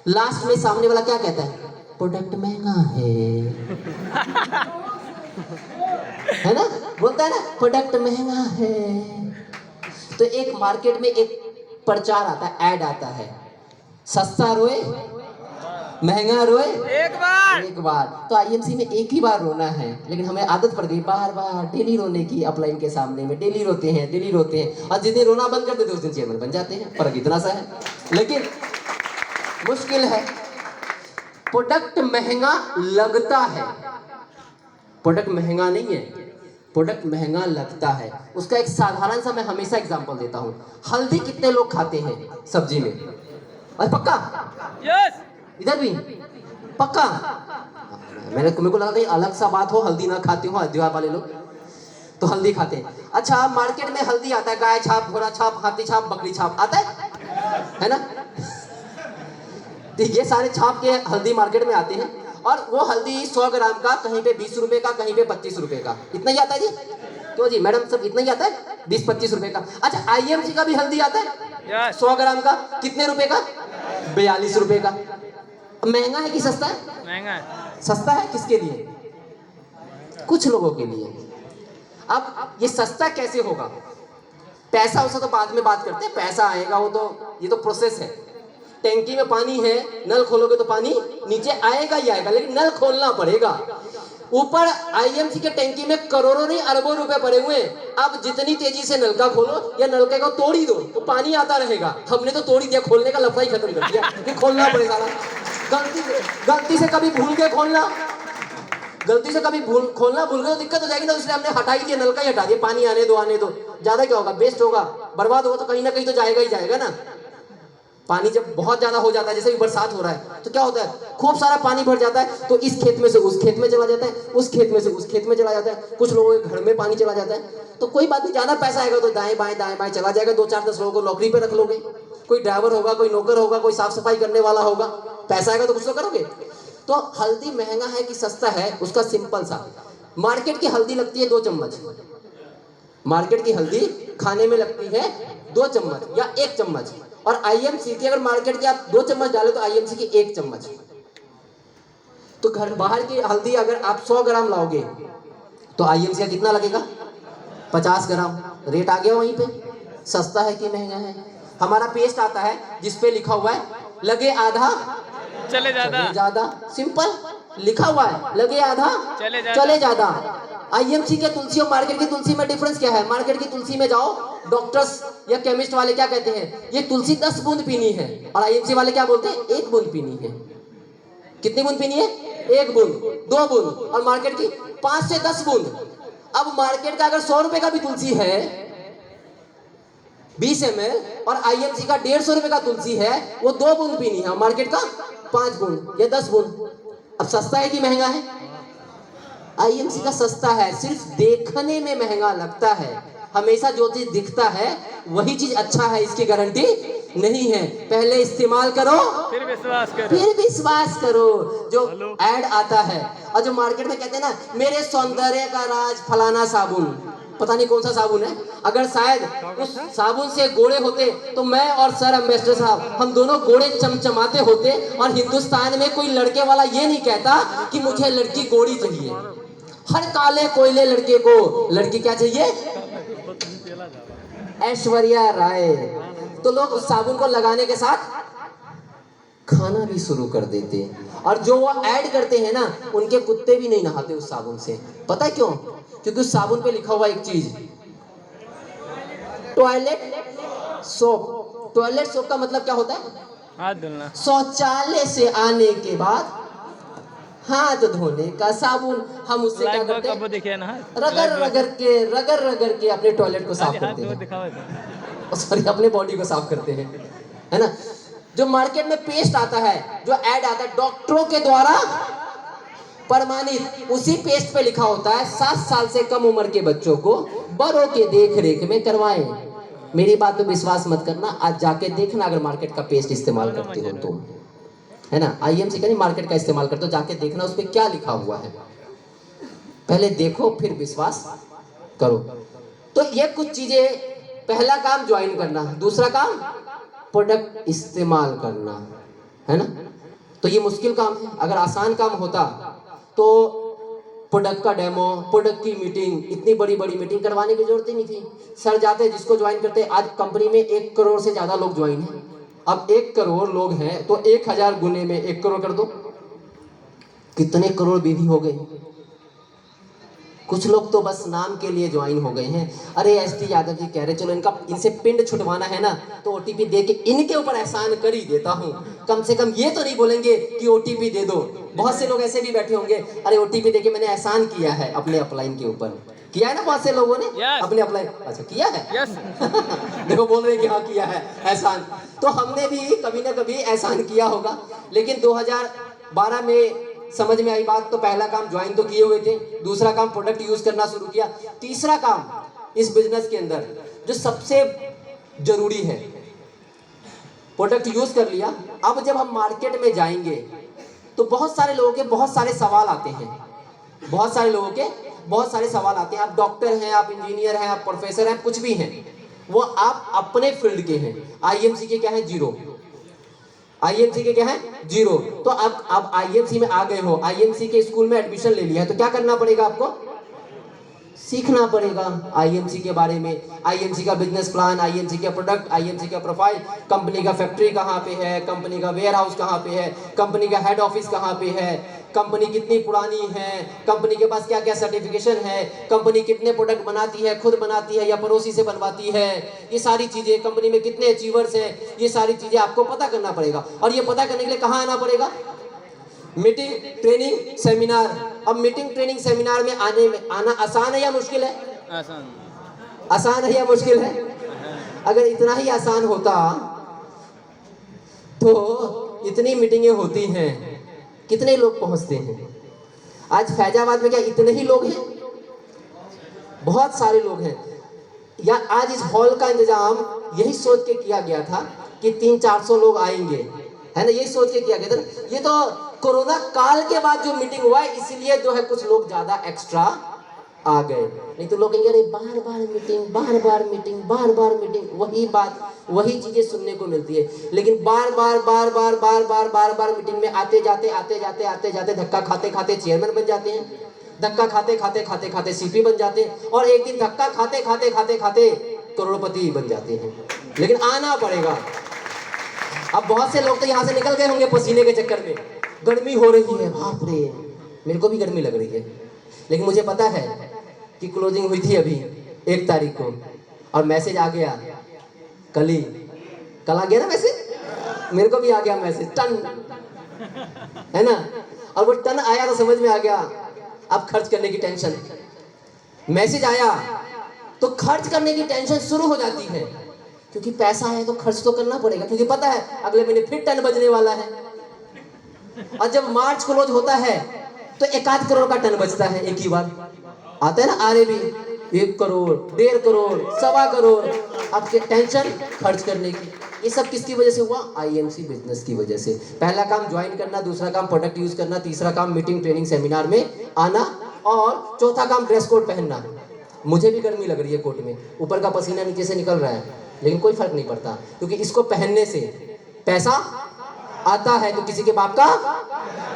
लास्ट में सामने वाला क्या कहता है? प्रोडक्ट महंगा है ना, बोलता है ना प्रोडक्ट महंगा है। तो एक मार्केट में एक प्रचार आता है, ऐड आता है, सस्ता रोए महंगा रोए एक बार। तो आईएमसी में एक ही बार रोना है, लेकिन हमें आदत पड़ गई बार बार डेली रोने की। अपलाइन के सामने में डेली रोते हैं और जिस दिन रोना बंद कर देते उस दिन चेयरमैन बन जाते हैं। फर्क इतना सा है, लेकिन मुश्किल है। प्रोडक्ट महंगा लगता है, प्रोडक्ट महंगा नहीं है, प्रोडक्ट महंगा लगता है। उसका एक साधारण सा मैं हमेशा एग्जांपल देता हूँ। हल्दी कितने लोग खाते हैं सब्जी में? अरे पक्का? यस। इधर भी पक्का? मेरे को लगा कहीं अलग सा बात हो, हल्दी ना खाते हो हल्दी वाले लोग, तो हल्दी खाते हैं। अच्छा, मार्केट में हल्दी आता है, गाय छाप, घोड़ा छाप, हाथी छाप, बकरी छाप आता है ना? तो ये सारे छाप के हल्दी मार्केट में आते हैं, और वो हल्दी 100 ग्राम का कहीं पे 20 रुपए का, कहीं पे 25 रुपए का, इतना ही आता है जी। तो जी मैडम सब इतना ही आता है, 20-25 रुपए का। अच्छा, आईएमसी का भी हल्दी आता है 100 ग्राम का, कितने रुपए का? 42 रुपए का। महंगा है कि सस्ता है? महंगा है। सस्ता है किसके लिए? कुछ लोगों के लिए। अब ये सस्ता कैसे होगा? पैसा उसे तो बाद में बात करते हैं, पैसा आएगा वो तो, ये तो प्रोसेस है। टैंकी में पानी है, नल खोलोगे तो पानी नीचे आएगा ही आएगा, लेकिन नल खोलना पड़ेगा। ऊपर आईएमसी के टैंकी में करोड़ों नहीं अरबों रुपए पड़े हुए हैं। अब जितनी तेजी से नलका खोलो या नलके को तोड़ी दो तो पानी आता रहेगा। हमने तो तोड़ ही दिया, खोलने का लफड़ा ही खत्म कर दिया कि खोलना पड़ेगा। गलती से कभी भूल के खोलना, गलती से कभी खोलना भूल गए तो दिक्कत हो जाएगी ना, इसलिए हमने हटा ही दिया, नलका ही हटा दिया। पानी आने दो, ज्यादा क्या होगा, वेस्ट होगा, बर्बाद होगा तो कहीं ना कहीं तो जाएगा ही जाएगा ना। पानी जब बहुत ज्यादा हो जाता है, जैसे कि बरसात हो रहा है तो क्या होता है, खूब सारा पानी भर जाता है, तो इस खेत में से उस खेत में चला जाता है, उस खेत में से उस खेत में चला जाता है, कुछ लोगों के घर में पानी चला जाता है। तो कोई बात नहीं, ज्यादा पैसा आएगा तो दाएं बाएं चला जाएगा। 2-4-10 लोगों को नौकरी पे रख लोगे, कोई ड्राइवर होगा, कोई नौकर होगा, कोई साफ सफाई करने वाला होगा, पैसा आएगा तो कुछ तो करोगे। तो हल्दी महंगा है कि सस्ता है, उसका सिंपल सा, मार्केट की हल्दी लगती है 2 चम्मच। मार्केट की हल्दी खाने में लगती है 2 चम्मच या 1 चम्मच, और आईएमसी की अगर मार्केट की आप 2 चम्मच डालो तो आईएमसी की 1 चम्मच। तो घर बाहर की हल्दी अगर आप 100 ग्राम लाओगे तो आईएमसी का कितना लगेगा? 50 ग्राम। रेट आ गया वहीं पे। सस्ता है कि महंगा है? हमारा पेस्ट आता है जिसपे लिखा हुआ है लगे आधा चले ज्यादा, सिंपल लिखा हुआ है, लगे आधा चले ज्यादा। आईएमसी के तुलसी और मार्केट की तुलसी में डिफरेंस क्या है? मार्केट की तुलसी में जाओ, डॉक्टर्स या केमिस्ट वाले क्या कहते हैं, ये तुलसी 10 बूंद पीनी है, और आईएमसी वाले क्या बोलते हैं, 1 बूंद पीनी है। कितनी बूंद पीनी है? 1 बूंद, 2 बूंद, और मार्केट की 5 से 10 बूंद। अब मार्केट का अगर 100 रुपए का भी तुलसी है 20 ml, और आईएमसी का 150 रुपए का तुलसी है, वो 2 बूंद पीनी है, मार्केट का 5 बूंद या 10 बूंद। अब सस्ता है कि महंगा है? आईएमसी का सस्ता है, सिर्फ देखने में महंगा लगता है। हमेशा जो चीज दिखता है वही चीज अच्छा है, इसकी गारंटी नहीं है। पहले इस्तेमाल करो फिर विश्वास करो। जो ऐड आता है और जो मार्केट में कहते हैं ना, मेरे सौंदर्य का राज फलाना साबुन, पता नहीं कौन सा साबुन है, अगर शायद उस साबुन से गोरे होते तो मैं और सर एम्बेसडर साहब हम दोनों गोरे चमचमाते होते, और हिंदुस्तान में कोई लड़के वाला ये नहीं कहता कि मुझे लड़की गोरी चाहिए। हर काले कोयले लड़के को लड़की क्या चाहिए? ऐश्वर्या राय। तो लोग उस साबुन को लगाने के साथ खाना भी शुरू कर देते हैं, और जो वो ऐड करते हैं ना, उनके कुत्ते भी नहीं नहाते उस साबुन से। पता है क्यों? क्योंकि उस साबुन पे लिखा हुआ एक चीज, टॉयलेट सोप। टॉयलेट सोप का मतलब क्या होता है? हाथ धुलना। शौचालय से आने के बाद हाथ धोने का साबुन। हम उससे क्या करते हैं? रगड़ रगड़ के अपने टॉयलेट को साफ करते हैं, सॉरी अपने बॉडी को साफ करते हैं, है ना। जो मार्केट में पेस्ट आता है, जो ऐड आता है डॉक्टरों के द्वारा प्रमाणित, उसी पेस्ट पे लिखा होता है 7 साल से कम उम्र के बच्चों को बड़ों के देख रेख में करवाएं। मेरी बात पे विश्वास मत करना, आज जाके देखना अगर मार्केट का पेस्ट इस्तेमाल करते हो तुम, है ना। आईएमसी का नहीं, मार्केट का इस्तेमाल करते हो, जाके देखना उस पे क्या लिखा हुआ है। पहले देखो फिर विश्वास करो। तो ये कुछ चीजें, पहला काम ज्वाइन करना, दूसरा काम प्रोडक्ट इस्तेमाल करना, है ना। तो ये मुश्किल काम है। अगर आसान काम होता तो प्रोडक्ट का डेमो, प्रोडक्ट की मीटिंग, इतनी बड़ी बड़ी मीटिंग करवाने की जरूरत ही नहीं थी। सर जाते जिसको ज्वाइन करते। आज कंपनी में 1 करोड़ से ज्यादा लोग ज्वाइन हैं। अब 1 करोड़ लोग हैं तो 1000 गुने में 1 करोड़ कर दो, कितने करोड़ विधि हो गए। कुछ लोग तो बस नाम के लिए ज्वाइन हो गए हैं। अरे एसटी यादव जी कह रहे चलो इनसे पिंड छुटवाना है ना, तो ओटीपी दे के इनके ऊपर एहसान कर ही देता हूँ। कम से कम ये तो नहीं बोलेंगे कि ओटीपी दे दो। बहुत से लोग ऐसे भी बैठे होंगे, अरे ओटीपी दे के मैंने एहसान किया है अपने अपलाइन के ऊपर। किया है ना बहुत से लोगों ने? अपने अपलाइन, अच्छा किया है। देखो बोल रहे कि हाँ किया है एहसान। तो हमने भी कभी ना कभी एहसान किया होगा। लेकिन 2012 में समझ में आई बात, तो पहला काम ज्वाइन तो किए हुए थे, दूसरा काम प्रोडक्ट यूज करना शुरू किया, तीसरा काम इस बिजनेस के अंदर जो सबसे जरूरी है, प्रोडक्ट यूज कर लिया। अब जब हम मार्केट में जाएंगे तो बहुत सारे लोगों के बहुत सारे सवाल आते हैं, बहुत सारे लोगों के बहुत सारे सवाल आते हैं। आप डॉक्टर हैं, आप इंजीनियर हैं, आप प्रोफेसर हैं, कुछ भी हैं, वो आप अपने फील्ड के हैं। आईएमसी के क्या है? जीरो। आईएमसी के क्या है? जीरो। तो अब आईएमसी में आ गए हो, आईएमसी के स्कूल में एडमिशन ले लिया है, तो क्या करना पड़ेगा आपको? सीखना पड़ेगा आईएमसी के बारे में, आईएमसी का बिजनेस प्लान, आईएमसी के प्रोडक्ट, आईएमसी का प्रोफाइल, कंपनी का फैक्ट्री कहाँ पे है, कंपनी का वेयर हाउस कहाँ पे है, कंपनी का हेड ऑफिस कहाँ पे है, कंपनी कितनी पुरानी है, कंपनी के पास क्या क्या सर्टिफिकेशन है, कंपनी कितने प्रोडक्ट बनाती है, खुद बनाती है या पड़ोसी से बनवाती है, ये सारी चीजें, कंपनी में कितने अचीवर्स हैं, ये सारी चीजें आपको पता करना पड़ेगा। और ये पता करने के लिए कहाँ आना पड़ेगा? Meeting, training, seminar. अब मीटिंग, ट्रेनिंग, सेमिनार में आना आसान है या मुश्किल है? आसान। आसान है या मुश्किल है? अगर इतना ही आसान होता तो इतनी मीटिंगें होती हैं, कितने लोग पहुंचते हैं? आज फैजाबाद में क्या इतने ही लोग हैं? बहुत सारे लोग हैं। या आज इस हॉल का इंतजाम यही सोच के किया गया था कि 300-400 लोग आएंगे, है ना, यही सोच के किया गया था। ये तो कोरोना काल के बाद जो मीटिंग हुआ है, इसीलिए जो है कुछ लोग ज्यादा एक्स्ट्रा आ गए, नहीं तो लोग कहेंगे अरे बार बार मीटिंग, बार बार मीटिंग, बार बार मीटिंग, वही बात, वही चीजें सुनने को मिलती है। लेकिन बार बार मीटिंग में आते जाते धक्का खाते खाते चेयरमैन बन जाते हैं, धक्का खाते खाते सीपी बन जाते हैं, और एक दिन धक्का खाते खाते करोड़पति बन जाते हैं। लेकिन आना पड़ेगा। अब बहुत से लोग तो यहाँ से निकल गए होंगे पसीने के चक्कर में, गर्मी हो रही है, बाप रे, मेरे को भी गर्मी लग रही है, लेकिन मुझे पता है कि क्लोजिंग हुई थी अभी 1 तारीख को, और मैसेज आ गया कल आ गया ना मैसेज, मेरे को भी आ गया मैसेज, टन, है ना। और वो टन आया तो समझ में आ गया अब खर्च करने की टेंशन। मैसेज आया तो खर्च करने की टेंशन शुरू हो जाती है, क्योंकि पैसा है तो खर्च तो करना पड़ेगा, क्योंकि पता है अगले महीने फिर टन बजने वाला है। और जब मार्च क्लोज होता है तो 1-8 करोड़ का टन बचता है, एक ही बार आता है ना, आरे भी 1 करोड़, 1.5 करोड़, 1.25 करोड़। आपके टेंशन खर्च करने की। ये सब किसकी वजह से हुआ? आईएमसी बिजनेस की वजह से। पहला काम ज्वाइन करना, दूसरा काम प्रोडक्ट यूज करना, तीसरा काम मीटिंग, ट्रेनिंग, सेमिनार में आना, और चौथा काम ड्रेस कोड पहनना। मुझे भी गर्मी लग रही है कोट में, ऊपर का पसीना नीचे से निकल रहा है, लेकिन कोई फर्क नहीं पड़ता, क्योंकि इसको पहनने से पैसा आता है तो किसी के बाप का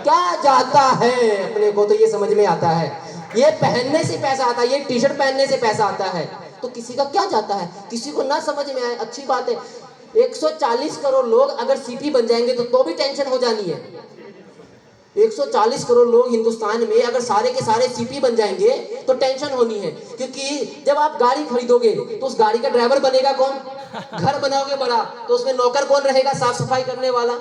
क्या जाता है, अपने को तो ये समझ में आता है। ये पहनने से पैसा आता है, ये टी शर्ट पहनने से पैसा आता है, तो किसी का क्या जाता है? किसी को ना समझ में आए, अच्छी बात है। 140 करोड़ लोग अगर सीपी बन जाएंगे तो भी टेंशन हो जानी है। 140 करोड़ लोग हिंदुस्तान में अगर सारे के सारे सीपी बन जाएंगे तो टेंशन होनी है, क्योंकि जब आप गाड़ी खरीदोगे तो उस गाड़ी का ड्राइवर बनेगा कौन? घर बनाओगे बड़ा तो उसमें नौकर कौन रहेगा? साफ सफाई करने वाला,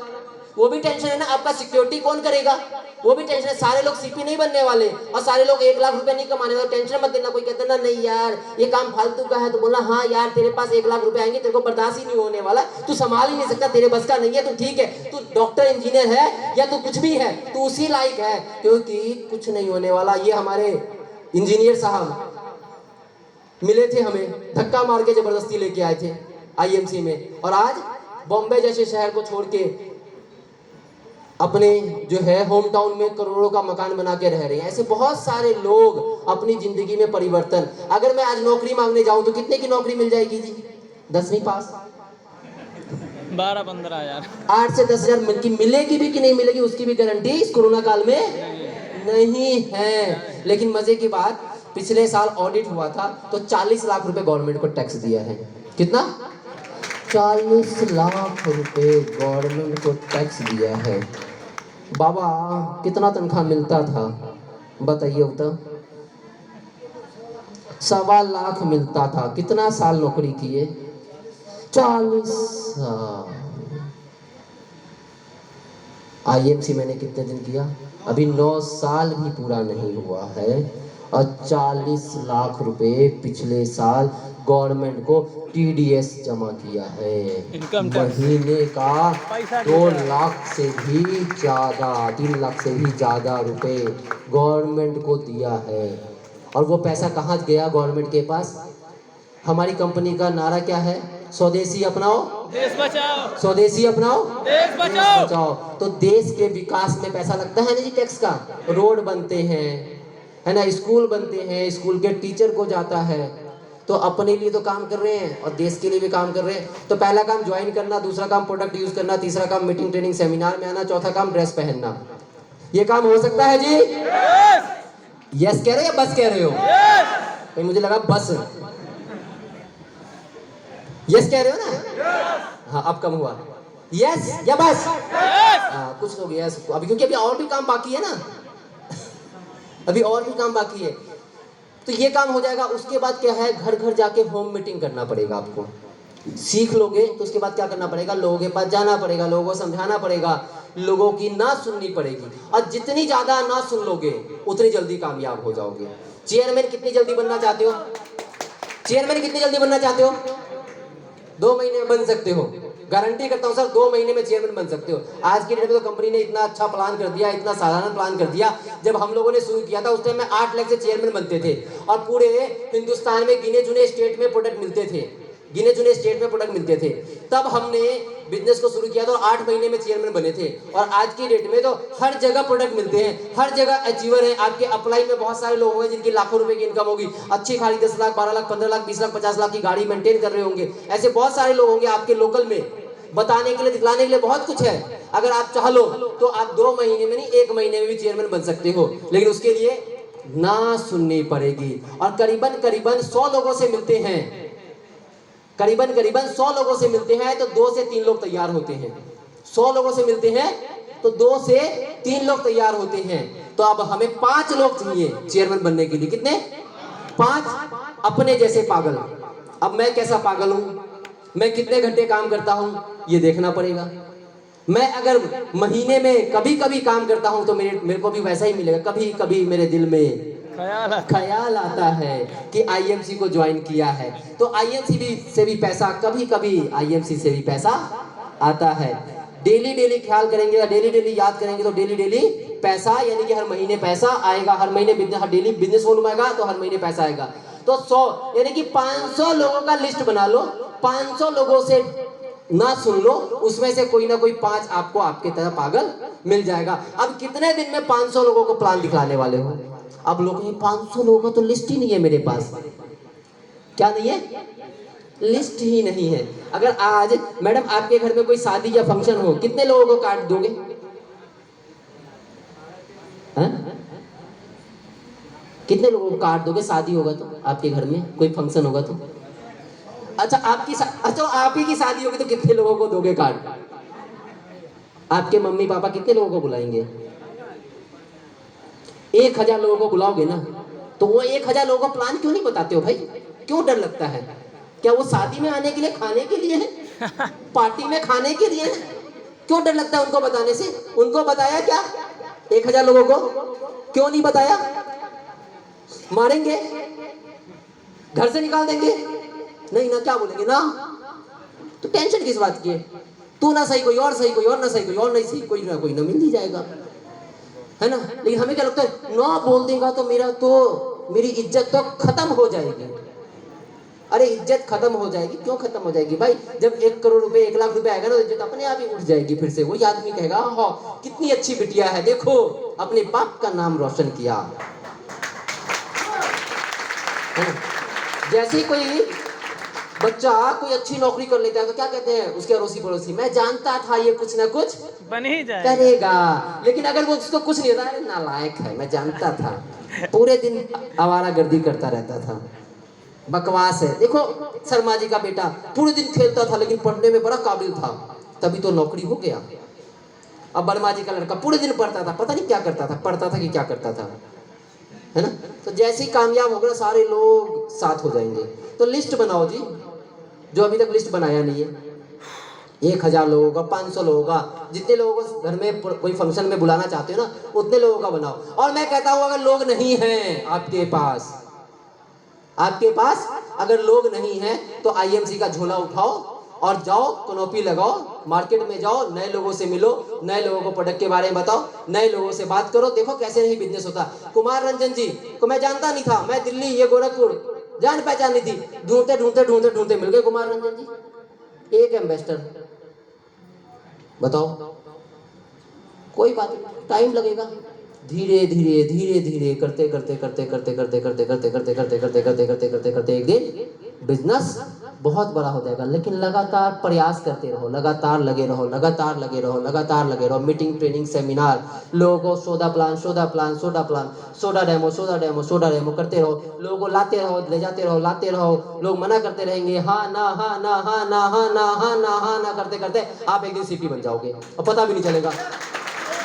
वो भी टेंशन है ना। आपका सिक्योरिटी कौन करेगा? वो भी टेंशन है। सारे लोग सीपी नहीं बनने वाले, और सारे लोग 1 लाख रुपए नहीं कमाने वाले, टेंशन मत लेना। कोई कहता ना नहीं यार ये काम फालतू का है, तो बोला हाँ यार तेरे पास 1 लाख रुपए आएंगे, तेरे को बर्दाश्त ही नहीं होने वाला, तू संभाल ही नहीं सकता, तेरे बस का नहीं है, तो ठीक है, तू डॉक्टर इंजीनियर है या तू कुछ भी है, तू उसी लायक है, क्योंकि कुछ नहीं होने वाला। ये हमारे इंजीनियर साहब मिले थे, हमें धक्का मार के जबरदस्ती लेके आए थे आईएमसी में, और आज बॉम्बे जैसे शहर को छोड़ के अपने जो है होम टाउन में करोड़ों का मकान बना के रह रहे हैं। ऐसे बहुत सारे लोग अपनी जिंदगी में परिवर्तन। अगर मैं आज नौकरी मांगने जाऊं तो कितने की नौकरी मिल जाएगी जी? 10वीं पास, 12-15 हजार, 8 से 10 हजार की मिलेगी भी कि नहीं मिलेगी, उसकी भी गारंटी इस कोरोना काल में नहीं है। लेकिन मजे की बात, पिछले साल ऑडिट हुआ था तो 40 लाख रुपए गवर्नमेंट को टैक्स दिया है। कितना? 40 लाख रुपए गवर्नमेंट को टैक्स दिया है। बाबा कितना तनख्वाह मिलता था बताइए? तो 1.25 लाख मिलता था। कितना साल नौकरी किए? 40 साल। आईएमसी मैंने कितने दिन किया? अभी 9 साल भी पूरा नहीं हुआ है, और 40 लाख रुपए पिछले साल गवर्नमेंट को टीडीएस जमा किया है। Income tax. महीने का पैसा 2 नहीं है। लाख से भी ज़्यादा, 3 लाख से भी ज़्यादा रुपए गवर्नमेंट को दिया है। और वो पैसा कहाँ गया गवर्नमेंट के पास? हमारी कंपनी का नारा क्या है? स्वदेशी अपनाओ, देश बचाओ, स्वदेशी अपनाओ, देश बचाओ। बचाओ। तो देश के विकास में पैसा लगता है ना जी टैक्स का। रोड बनते हैं, है ना, स्कूल बनते हैं, स्कूल के टीचर को जाता है। तो अपने लिए तो काम कर रहे हैं और देश के लिए भी काम कर रहे हैं। तो पहला काम ज्वाइन करना, दूसरा काम प्रोडक्ट यूज करना, तीसरा काम मीटिंग ट्रेनिंग सेमिनार में आना, चौथा काम ड्रेस पहनना। ये काम हो सकता है जी? यस कह रहे हो या बस कह रहे हो? तो मुझे लगा बस। यस कह रहे हो ना? हाँ, अब कम हुआ। यस या बस? हाँ, कुछ लोग यस अभी, क्योंकि अभी और भी काम बाकी है ना। अभी और भी काम बाकी है। तो ये काम हो जाएगा। उसके बाद क्या है, घर घर जाके होम मीटिंग करना पड़ेगा आपको। सीख लोगे तो उसके बाद क्या करना पड़ेगा, लोगों के पास जाना पड़ेगा, लोगों को समझाना पड़ेगा, लोगों की ना सुननी पड़ेगी। और जितनी ज्यादा ना सुन लोगे उतनी जल्दी कामयाब हो जाओगे। चेयरमैन कितनी जल्दी बनना चाहते हो? चेयरमैन कितनी जल्दी बनना चाहते हो? 2 महीने में बन सकते हो। गारंटी करता हूँ सर, 2 महीने में चेयरमैन बन सकते हो। आज की डेट में तो कंपनी ने इतना अच्छा प्लान कर दिया, इतना साधारण प्लान कर दिया। जब हम लोगों ने शुरू किया था उस टाइम में 8 लाख से चेयरमैन बनते थे और पूरे हिंदुस्तान में गिने चुने स्टेट में प्रोडक्ट मिलते थे, गिने चुने स्टेट में प्रोडक्ट मिलते थे। तब हमने बिजनेस को शुरू किया था और 8 महीने में चेयरमैन बने थे। और आज की डेट में तो हर जगह प्रोडक्ट मिलते हैं, हर जगह अचीवर है। आपके अप्लाई में बहुत सारे लोग होंगे जिनकी लाखों रुपए की इनकम होगी, अच्छी खाली 10 लाख, 12 लाख, 15 लाख, 20 लाख, 50 लाख की गाड़ी मेंटेन कर रहे होंगे। ऐसे बहुत सारे लोग होंगे आपके लोकल में, बताने के लिए, दिखलाने के लिए बहुत कुछ है। अगर आप चाह लो तो आप 2 महीने में नहीं, 1 महीने में भी चेयरमैन बन सकते हो। लेकिन उसके लिए ना सुननी पड़ेगी। और करीबन करीबन 100 लोगों से मिलते हैं, करीबन करीबन 100 लोगों से मिलते हैं तो 2 से 3 लोग तैयार होते हैं। 100 लोगों से मिलते हैं तो 2 से 3 लोग तैयार होते हैं। तो अब हमें 5 लोग चाहिए चेयरमैन बनने के लिए। कितने? 5 अपने जैसे पागल। अब मैं कैसा पागल हूं, मैं कितने घंटे काम करता हूं, ये देखना पड़ेगा। मैं अगर महीने में कभी कभी काम करता हूं तो मेरे को भी वैसा ही मिलेगा। कभी कभी मेरे दिल में ख्याल आता है कि आईएमसी को ज्वाइन किया है, तो आईएमसी से भी पैसा, कभी कभी आईएमसी से भी पैसा आता है। डेली डेली ख्याल करेंगे, डेली डेली याद करेंगे तो डेली डेली पैसा, यानी कि हर महीने पैसा आएगा। हर महीने बिजनेस, हर डेली बिजनेस वॉल्यूम आएगा तो हर महीने पैसा आएगा। तो 100 यानी कि 500 लोगों का लिस्ट बना लो। 500 लोगों से ना सुन लो, उसमें से कोई ना कोई 5 आपको आपके तरह पागल मिल जाएगा। अब कितने दिन में 500 लोगों को प्लान दिखलाने वाले हो? अब लोग 500 लोगों का तो लिस्ट ही नहीं है मेरे पास। क्या नहीं है? लिस्ट ही नहीं है। अगर आज मैडम आपके घर में कोई शादी या फंक्शन हो, कितने लोगों को कार्ड दोगे? कितने लोगों को कार्ड दोगे? शादी होगा तो, आपके घर में कोई फंक्शन होगा तो, अच्छा आप ही की शादी होगी तो कितने लोगों को दोगे कार्ड? आपके मम्मी पापा कितने लोगों को बुलाएंगे? 1000 लोगों को बुलाओगे ना, तो वो 1000 लोगों को प्लान क्यों नहीं बताते हो भाई? क्यों डर लगता है? क्या वो शादी में आने के लिए, खाने के लिए है? पार्टी में खाने के लिए है? क्यों डर लगता है उनको बताने से? उनको बताया क्या 1000 लोगों को? क्यों नहीं बताया? मारेंगे, घर से निकाल देंगे? नहीं ना, क्या बोलेंगे ना? तो टेंशन किस बात की है? तू ना सही कोई और सही, कोई और ना सही कोई और नहीं सही, कोई ना मिल ही जाएगा, है ना? लेकिन हमें क्या लगता है, ना बोल देगा तो मेरी इज्जत तो खत्म हो जाएगी। अरे इज्जत खत्म हो जाएगी, क्यों खत्म हो जाएगी भाई? जब 1 करोड़ रुपए, 1 लाख रुपए आएगा ना, इज्जत अपने आप ही उठ जाएगी। फिर से वही आदमी कहेगा, हाँ कितनी अच्छी बिटिया है, देखो अपने बाप का नाम रोशन किया। जैसे ही कोई बच्चा कोई अच्छी नौकरी कर लेता है तो क्या कहते हैं उसके अड़ोसी पड़ोसी, मैं जानता था ये कुछ ना कुछ बन ही जाएगा करेगा। लेकिन अगर वो उसको कुछ नहीं होता, अरे नालायक है, मैं जानता था, पूरे दिन आवारागर्दी करता रहता था, बकवास है। देखो शर्मा जी का बेटा पूरे दिन खेलता था लेकिन पढ़ने में बड़ा काबिल था, तभी तो नौकरी हो गया। अब वर्मा जी का लड़का पूरे दिन पढ़ता था, पता नहीं क्या करता था, पढ़ता था कि क्या करता था, है ना? तो जैसे ही कामयाब हो गया सारे लोग साथ हो जाएंगे। तो लिस्ट बनाओ जी, जो अभी तक लिस्ट बनाया नहीं है, 1000 लोगों का, 500 लोगों का, जितने लोगों को घर में कोई फंक्शन में बुलाना चाहते हो ना, उतने लोगों का बनाओ। और मैं कहता हूँ अगर लोग नहीं हैं आपके पास अगर लोग नहीं हैं तो आईएमसी का झोला उठाओ और जाओ, कनोपी लगाओ, मार्केट में जाओ, नए लोगों से मिलो, नए लोगों को प्रोडक्ट के बारे में बताओ, नए लोगों से बात करो, देखो कैसे नहीं बिजनेस होता। कुमार रंजन जी को मैं जानता नहीं था, मैं दिल्ली, ये गोरखपुर जान पहचान नहीं थी, ढूंढते मिल गए कुमार रंजन जी, एक एम्बेसडर। बताओ, कोई बात नहीं, टाइम लगेगा, धीरे धीरे करते एक दिन बिजनेस बहुत बड़ा हो जाएगा। लेकिन लगातार प्रयास करते रहो, लगातार लगे रहो, मीटिंग, ट्रेनिंग, सेमिनार, लोगों को सोडा प्लान, सोडा डेमो करते रहो, लोगों को लाते रहो, ले जाते रहो, लोग मना करते रहेंगे, हाँ ना करते आप एक दिन सीपी बन जाओगे और पता भी नहीं चलेगा।